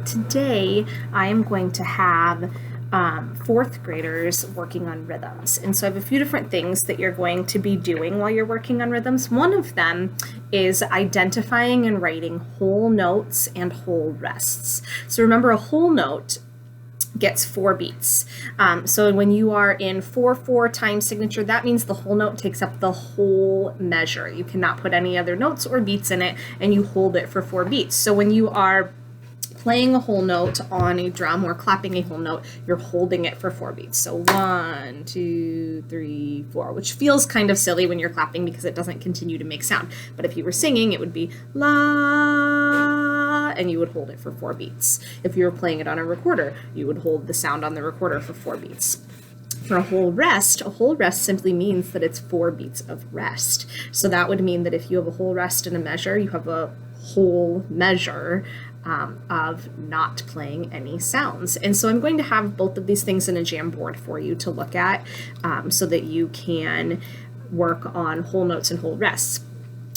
Today, I am going to have fourth graders working on rhythms. And so I have a few different things that you're going to be doing while you're working on rhythms. One of them is identifying and writing whole notes and whole rests. So remember, a whole note gets 4 beats. So when you are in 4/4 time signature, that means the whole note takes up the whole measure. You cannot put any other notes or beats in it, and you hold it for 4 beats. So when you are playing a whole note on a drum or clapping a whole note, you're holding it for 4 beats. So 1, 2, 3, 4, which feels kind of silly when you're clapping because it doesn't continue to make sound. But if you were singing, it would be la, and you would hold it for 4 beats. If you were playing it on a recorder, you would hold the sound on the recorder for 4 beats. For a whole rest simply means that it's 4 beats of rest. So that would mean that if you have a whole rest in a measure, you have a whole measure of not playing any sounds. And so I'm going to have both of these things in a Jamboard for you to look at so that you can work on whole notes and whole rests.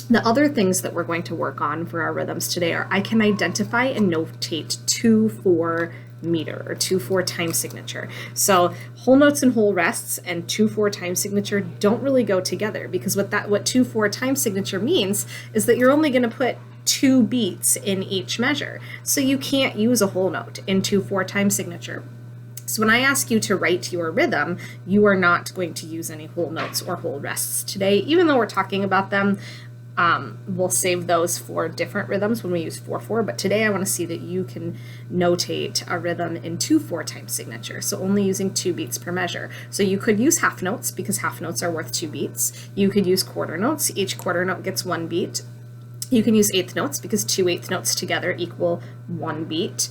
The other things that we're going to work on for our rhythms today are I can identify and notate 2/4 meter or 2/4 time signature. So whole notes and whole rests and 2/4 time signature don't really go together, because what 2/4 time signature means is that you're only going to put 2 beats in each measure. So you can't use a whole note in 2/4 time signature. So when I ask you to write your rhythm, you are not going to use any whole notes or whole rests today, even though we're talking about them. We'll save those for different rhythms when we use 4/4, but today I want to see that you can notate a rhythm in 2/4 time signature, so only using 2 beats per measure. So you could use half notes because half notes are worth 2 beats. You could use quarter notes. Each quarter note gets 1 beat. You can use eighth notes because 2 eighth notes together equal 1 beat.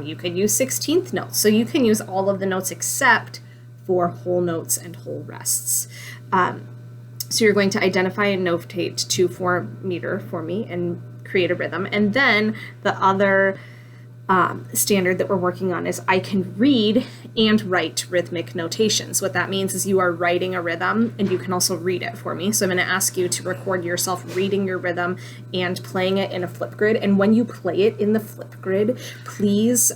You could use 16th notes. So you can use all of the notes except for whole notes and whole rests. So you're going to identify and notate 2/4 meter for me and create a rhythm. And then the other standard that we're working on is I can read and write rhythmic notations. What that means is you are writing a rhythm and you can also read it for me. So I'm going to ask you to record yourself reading your rhythm and playing it in a Flipgrid. And when you play it in the Flipgrid, please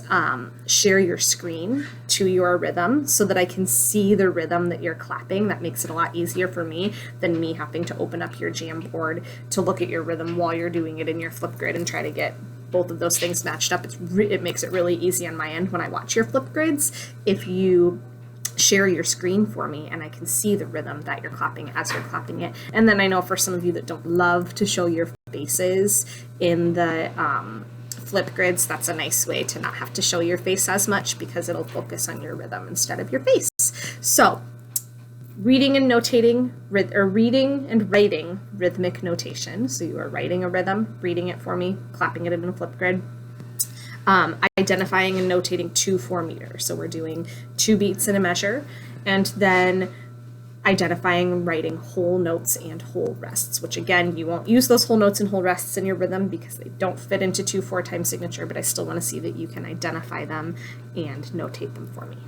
share your screen to your rhythm so that I can see the rhythm that you're clapping. That makes it a lot easier for me than me having to open up your Jamboard to look at your rhythm while you're doing it in your Flipgrid and try to get both of those things matched up. It makes it really easy on my end when I watch your Flipgrids if you share your screen for me and I can see the rhythm that you're clapping as you're clapping it. And then I know for some of you that don't love to show your faces in the Flipgrids, that's a nice way to not have to show your face as much because it'll focus on your rhythm instead of your face. So reading and writing rhythmic notation. So you are writing a rhythm, reading it for me, clapping it in a Flipgrid. Identifying and notating 2/4 meter. So we're doing 2 beats in a measure, and then identifying and writing whole notes and whole rests, which again, you won't use those whole notes and whole rests in your rhythm because they don't fit into 2/4 time signature, but I still want to see that you can identify them and notate them for me.